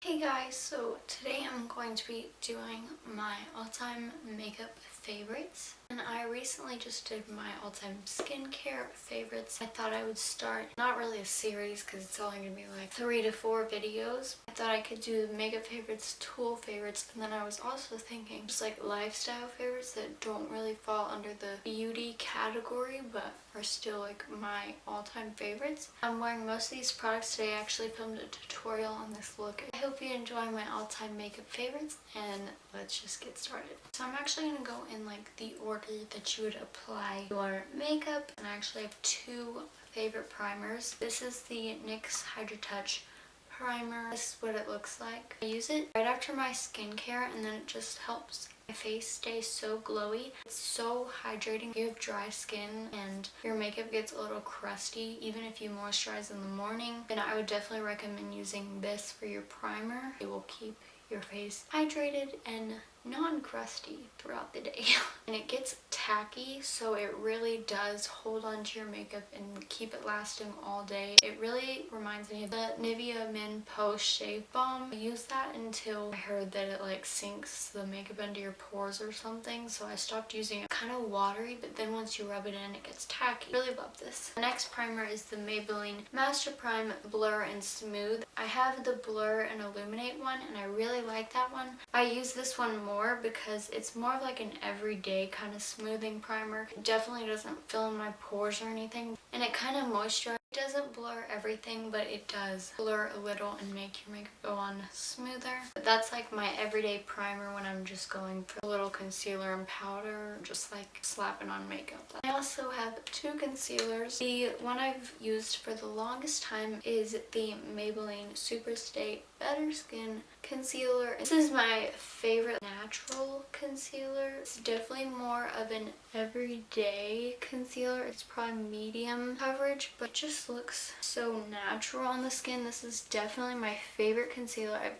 Hey guys, so today I'm going to be doing my all-time makeup favorites. And I recently just did my all-time skincare favorites. I thought I would start, not really a series because it's only going to be like 3 to 4 videos. I thought I could do the makeup favorites, tool favorites, and then I was also thinking just like lifestyle favorites that don't really fall under the beauty category but are still like my all-time favorites. I'm wearing most of these products today. I actually filmed a tutorial on this look. I hope you enjoy my all-time makeup favorites, and let's just get started. So I'm actually going to go in like the order that you would apply your makeup, and I actually have 2 favorite primers. This is the NYX Hydra Touch primer. This is what it looks like. I use it right after my skincare, and then it just helps my face stay so glowy. It's so hydrating. If you have dry skin and your makeup gets a little crusty, even if you moisturize in the morning, then I would definitely recommend using this for your primer. It will keep your face hydrated and non-crusty throughout the day. And it gets tacky, so it really does hold on to your makeup and keep it lasting all day. It really reminds me of the Nivea Men Post Shave Balm. I used that until I heard that it like sinks the makeup into your pores or something, so I stopped using it. Kind of watery, but then once you rub it in, it gets tacky. Really love this. The next primer is the Maybelline Master Prime Blur and Smooth. I have the Blur and Illuminate one, and I really like that one. I use this one more because it's more of like an everyday kind of smoothing primer. It definitely doesn't fill in my pores or anything, and it kind of moisturizes. It doesn't blur everything, but it does blur a little and make your makeup go on smoother. But that's like my everyday primer when I'm just going for a little concealer and powder, just like slapping on makeup. I also have 2 concealers. The one I've used for the longest time is the Maybelline Superstay Better Skin concealer. This is my favorite natural concealer. It's definitely more of an everyday concealer. It's probably medium coverage, but it just looks so natural on the skin. This is definitely my favorite concealer I've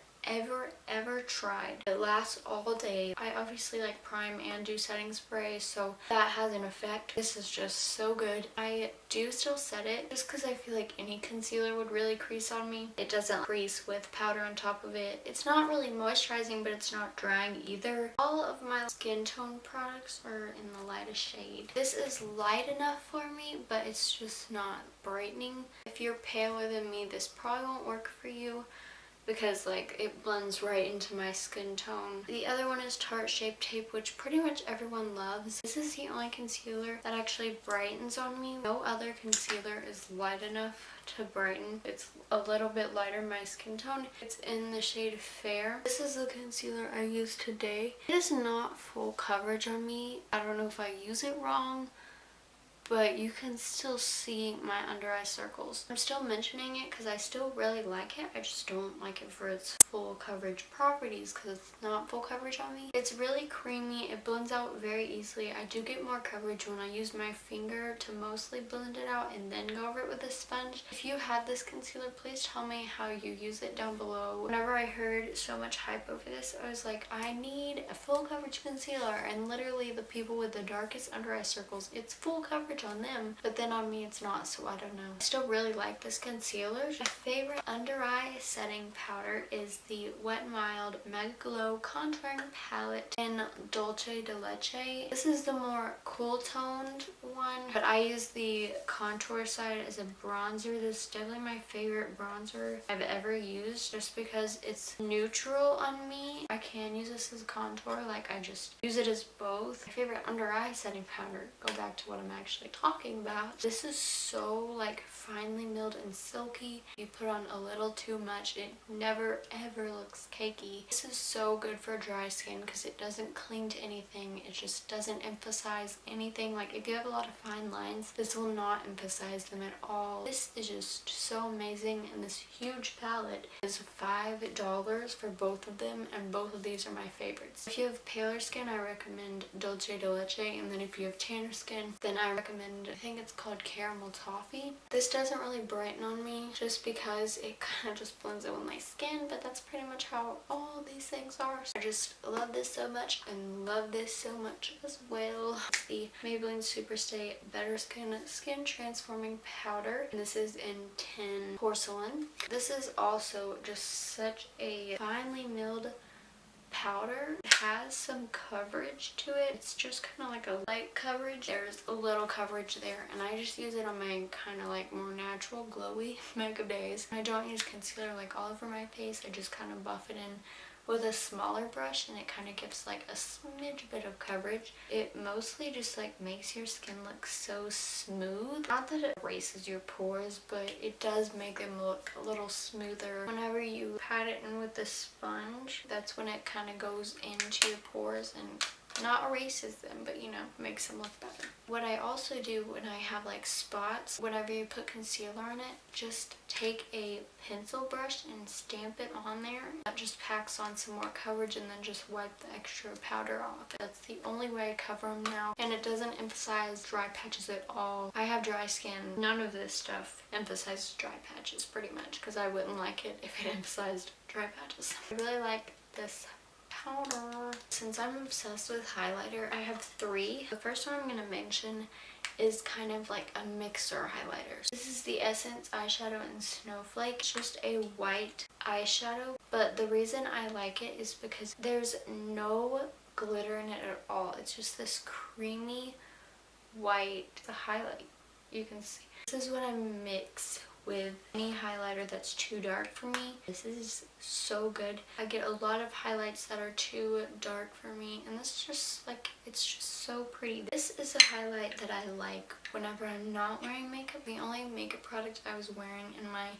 ever tried. It lasts all day. I obviously like prime and do setting spray, so that has an effect. This is just so good. I do still set it just because I feel like any concealer would really crease on me. It doesn't crease with powder on top of it. It's not really moisturizing, but it's not drying either. All of my skin tone products are in the lightest shade. This is light enough for me, but it's just not brightening. If you're paler than me, this probably won't work for you, because like it blends right into my skin tone. The other one is Tarte Shape Tape, which pretty much everyone loves. This is the only concealer that actually brightens on me. No other concealer is light enough to brighten. It's a little bit lighter in my skin tone. It's in the shade Fair. This is the concealer I used today. It is not full coverage on me. I don't know if I use it wrong, but you can still see my under eye circles. I'm still mentioning it because I still really like it. I just don't like it for its full coverage properties because it's not full coverage on me. It's really creamy. It blends out very easily. I do get more coverage when I use my finger to mostly blend it out and then go over it with a sponge. If you have this concealer, please tell me how you use it down below. Whenever I heard so much hype over this, I was like, I need a full coverage concealer, and literally the people with the darkest under eye circles, it's full coverage on them, but then on me it's not, so I don't know. I still really like this concealer. My favorite under eye setting powder is the Wet n Wild Mega Glow Contouring Palette in Dulce de Leche. This is the more cool toned one, but I use the contour side as a bronzer. This is definitely my favorite bronzer I've ever used just because it's neutral on me. I can use this as a contour, like I just use it as both. My favorite under eye setting powder, go back to what I'm actually talking about. This is so like finely milled and silky. You put on a little too much, it never ever looks cakey. This is so good for dry skin because it doesn't cling to anything. It just doesn't emphasize anything. Like if you have a lot of fine lines, this will not emphasize them at all. This is just so amazing, and this huge palette is $5 for both of them, and both of these are my favorites. If you have paler skin, I recommend Dulce de Leche, and then if you have tanner skin, then I recommend, I think it's called Caramel Toffee. This doesn't really brighten on me just because it kind of just blends in with my skin, but that's pretty much how all these things are. So I just love this so much and love this so much as well. It's the Maybelline Superstay Superstay Better Skin Transforming Powder. And this is in 10 Porcelain. This is also just such a finely milled powder. It has some coverage to it. It's just kind of like a light coverage. There's a little coverage there, and I just use it on my kind of like more natural glowy makeup days. I don't use concealer like all over my face. I just kind of buff it in with a smaller brush, and it kind of gives like a smidge bit of coverage. It mostly just like makes your skin look so smooth. Not that it erases your pores, but it does make them look a little smoother. Whenever you pat it in with the sponge, that's when it kind of goes into your pores and not erases them, but you know, makes them look better. What I also do when I have like spots, whenever you put concealer on it, just take a pencil brush and stamp it on there. That just packs on some more coverage, and then just wipe the extra powder off. That's the only way I cover them now, and it doesn't emphasize dry patches at all. I have dry skin. None of this stuff emphasizes dry patches pretty much, because I wouldn't like it if it emphasized dry patches. I really like this powder. Since I'm obsessed with highlighter, I have 3. The first one I'm going to mention is kind of like a mixer highlighter. This is the Essence Eyeshadow in Snowflake. It's just a white eyeshadow, but the reason I like it is because there's no glitter in it at all. It's just this creamy white highlight. You can see. This is what I mix with any highlighter that's too dark for me. This is so good. I get a lot of highlights that are too dark for me, and this is just like, it's just so pretty. This is a highlight that I like whenever I'm not wearing makeup. The only makeup product I was wearing in my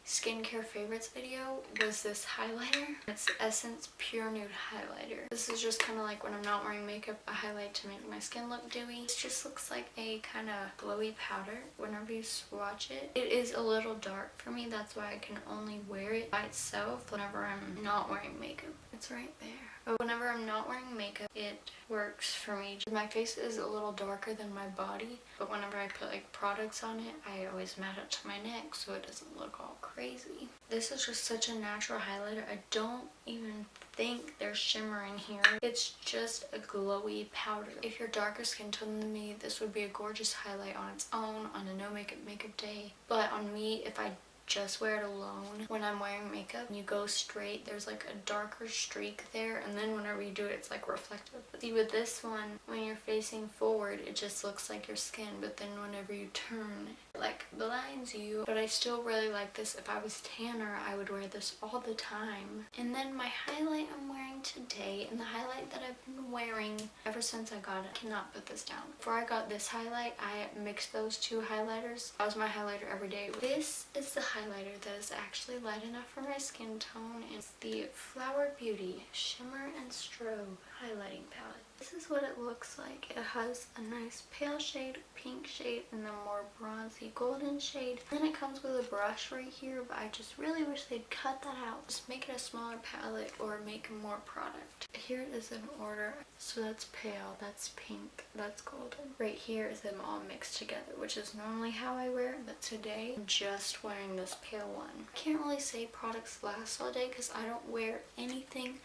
skincare favorites video was this highlighter. It's Essence Pure Nude Highlighter. This is just kind of like when I'm not wearing makeup, a highlight to make my skin look dewy. This just looks like a kind of glowy powder whenever you swatch it. It is a little dark for me, that's why I can only wear it by itself whenever I'm not wearing makeup. It's right there. But whenever I'm not wearing makeup, it works for me. My face is a little darker than my body, but whenever I put like products on it, I always mat it to my neck so it doesn't look all crazy. This is just such a natural highlighter. I don't even think there's shimmer in here. It's just a glowy powder. If you're darker skin tone than me, this would be a gorgeous highlight on its own on a no makeup day. But on me, if I just wear it alone when I'm wearing makeup, and you go straight, there's like a darker streak there, and then whenever you do it, it's like reflective. See, with this one, when you're facing forward, it just looks like your skin, but then whenever you turn, it like blinds you. But I still really like this. If I was tanner, I would wear this all the time. And then my highlight I'm wearing today, and the highlight that I've been wearing ever since I got it, I cannot put this down. Before I got this highlight, I mixed those 2 highlighters. That was my highlighter every day. This is the highlighter that is actually light enough for my skin tone. It's the Flower Beauty Shimmer and Strobe highlighting palette. This is what it looks like. It has a nice pale shade, pink shade, and then more bronzy golden shade. Then it comes with a brush right here, but I just really wish they'd cut that out. Just make it a smaller palette or make more product. Here it is in order. So that's pale, that's pink, that's golden. Right here is them all mixed together, which is normally how I wear it, but today I'm just wearing this pale one. I can't really say products last all day because I don't wear anything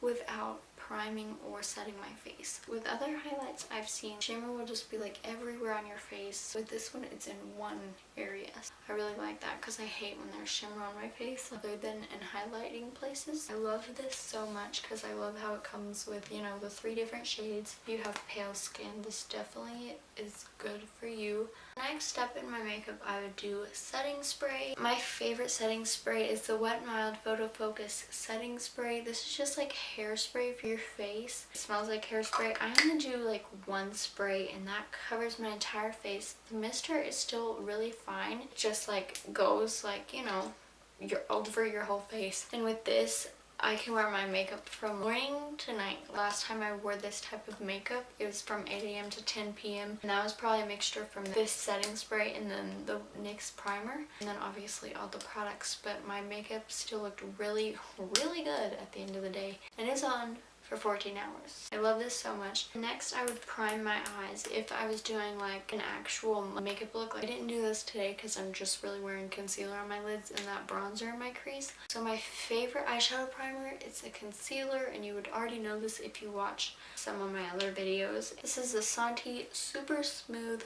without priming or setting my face. With other highlights I've seen, shimmer will just be like everywhere on your face. With this one, it's in one area. I really like that because I hate when there's shimmer on my face other than in highlighting places. I love this so much because I love how it comes with, you know, the 3 different shades. If you have pale skin, this definitely is good for you. Next step in my makeup, I would do setting spray. My favorite setting spray is the Wet n Wild Photo Focus setting spray. This is just like hairspray for your face. It smells like hairspray. I'm gonna do like 1 spray and that covers my entire face. The mister is still really fine. It just like goes like, you know, over your whole face. And with this, I can wear my makeup from morning to night. Last time I wore this type of makeup, it was from 8 a.m. to 10 p.m. And that was probably a mixture from this setting spray and then the NYX primer. And then obviously all the products. But my makeup still looked really, really good at the end of the day. And it's on for 14 hours. I love this so much. Next, I would prime my eyes if I was doing like an actual makeup look. Like, I didn't do this today because I'm just really wearing concealer on my lids and that bronzer in my crease. So my favorite eyeshadow primer is a concealer, and you would already know this if you watch some of my other videos. This is the Santee Super Smooth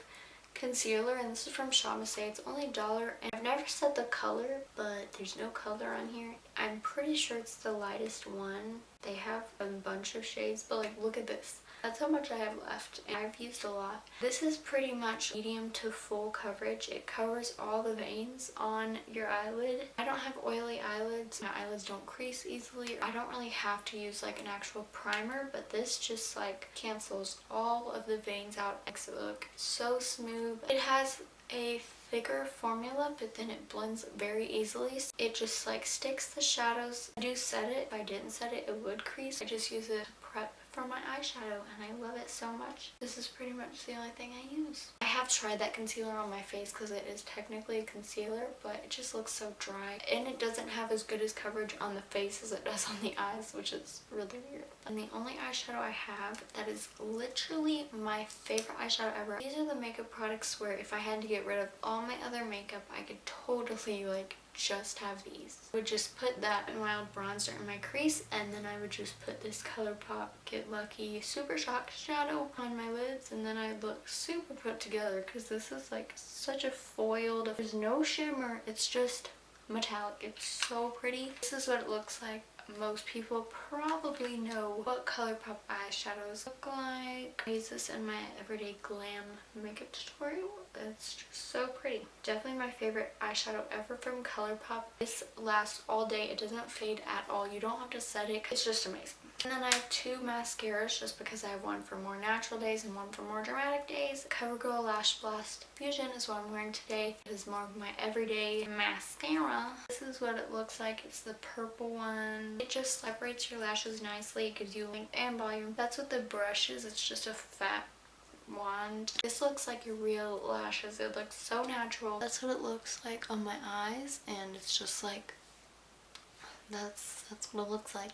Concealer, and this is from Superstay. It's only $1, and I've never said the color, but there's no color on here. I'm pretty sure it's the lightest one. They have a bunch of shades, but like, look at this. That's how much I have left, and I've used a lot. This is pretty much medium to full coverage. It covers all the veins on your eyelid. I don't have oily eyelids. My eyelids don't crease easily. I don't really have to use like an actual primer, but this just like cancels all of the veins out. Makes it look so smooth. It has a thicker formula, but then it blends very easily. It just like sticks the shadows. I do set it. If I didn't set it, it would crease. I just use it to prep for my eyeshadow, and I love it so much. This is pretty much the only thing I use. I have tried that concealer on my face because it is technically a concealer, but it just looks so dry, and it doesn't have as good as coverage on the face as it does on the eyes, which is really weird. And the only eyeshadow I have that is literally my favorite eyeshadow ever. These are the makeup products where if I had to get rid of all my other makeup, I could totally like just have these. I would just put that mild bronzer in my crease, and then I would just put this Colourpop Get Lucky Super Shock Shadow on my lids, and then I'd look super put together because this is like such a foiled, there's no shimmer, it's just metallic. It's so pretty. This is what it looks like. Most people probably know what Colourpop eyeshadows look like. I use this in my everyday glam makeup tutorial. It's just so pretty. Definitely my favorite eyeshadow ever from Colourpop. This lasts all day. It doesn't fade at all. You don't have to set it. It's just amazing. And then I have two mascaras just because I have one for more natural days and one for more dramatic days. Covergirl Lash Blast Fusion is what I'm wearing today. It is more of my everyday mascara. This is what it looks like. It's the purple one. It just separates your lashes nicely. It gives you length and volume. That's what the brush is. It's just a fat wand. This looks like your real lashes. It looks so natural. That's what it looks like on my eyes, and it's just like, that's what it looks like.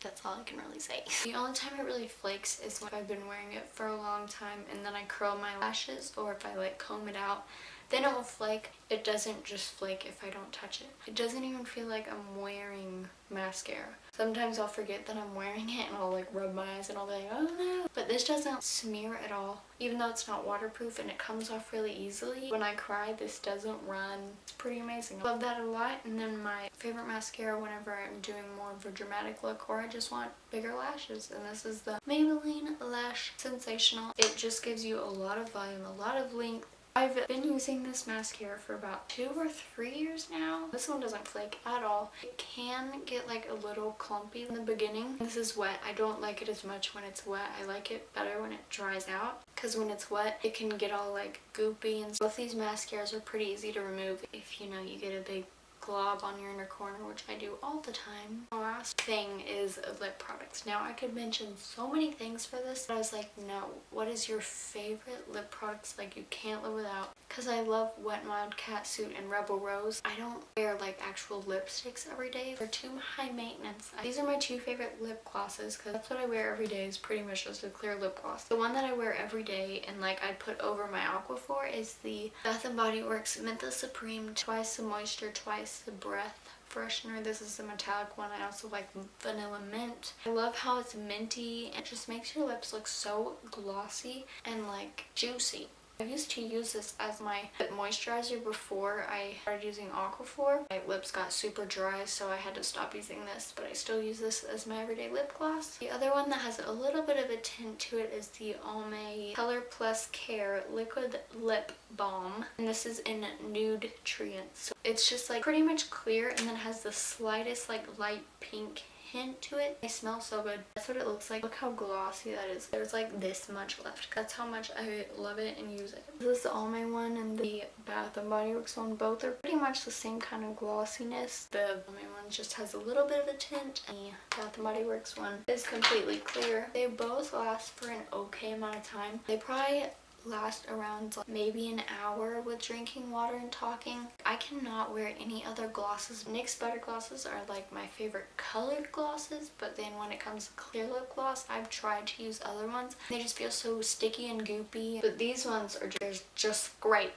That's all I can really say. The only time it really flakes is when I've been wearing it for a long time and then I curl my lashes, or if I like comb it out, then it will flake. It doesn't just flake if I don't touch it. It doesn't even feel like I'm wearing mascara. Sometimes I'll forget that I'm wearing it and I'll like rub my eyes and I'll be like, oh no. But this doesn't smear at all, even though it's not waterproof, and it comes off really easily. When I cry, this doesn't run. It's pretty amazing. I love that a lot. And then my favorite mascara whenever I'm doing more of a dramatic look or I just want bigger lashes, and this is the Maybelline Lash Sensational. It just gives you a lot of volume, a lot of length. I've been using this mascara for about 2 or 3 years now. This one doesn't flake at all. It can get like a little clumpy in the beginning. This is wet. I don't like it as much when it's wet. I like it better when it dries out, because when it's wet it can get all like goopy, and both these mascaras are pretty easy to remove if you know you get a big glob on your inner corner, which I do all the time. The last thing is lip products. Now I could mention so many things for this, but I was like, no, what is your favorite lip products like you can't live without? Because I love Wet n Wild, Catsuit, and Rebel Rose. I don't wear like actual lipsticks every day. They're too high maintenance. These are my 2 favorite lip glosses because that's what I wear every day, is pretty much just a clear lip gloss. The one that I wear every day and like I put over my Aquaphor is the Bath & Body Works Mentha Supreme Twice the Moisture, Twice the Breath freshener. This is the metallic one. I also like vanilla mint. I love how it's minty. It just makes your lips look so glossy and like juicy. I used to use this as my lip moisturizer before I started using Aquaphor. My lips got super dry, so I had to stop using this, but I still use this as my everyday lip gloss. The other one that has a little bit of a tint to it is the Almay Color Plus Care Liquid Lip Balm, and this is in Nudetrients. So it's just like pretty much clear, and then has the slightest like light pink hint to it. It smells so good. That's what it looks like. Look how glossy that is. There's like this much left. That's how much I love it and use it. This is the Almay one and the Bath & Body Works one. Both are pretty much the same kind of glossiness. The Almay one just has a little bit of a tint, and the Bath & Body Works one is completely clear. They both last for an okay amount of time. They probably last around like maybe an hour with drinking water and talking. I cannot wear any other glosses. NYX Butter Glosses are like my favorite colored glosses, but then when it comes to clear lip gloss, I've tried to use other ones. They just feel so sticky and goopy, but these ones are just great.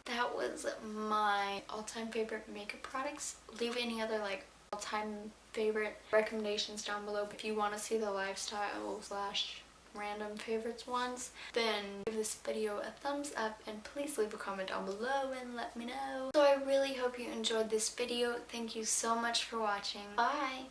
That was my all-time favorite makeup products. Leave any other like all-time favorite recommendations down below. If you want to see the lifestyle / random favorites ones, then give this video a thumbs up and please leave a comment down below and let me know. So I really hope you enjoyed this video. Thank you so much for watching. Bye!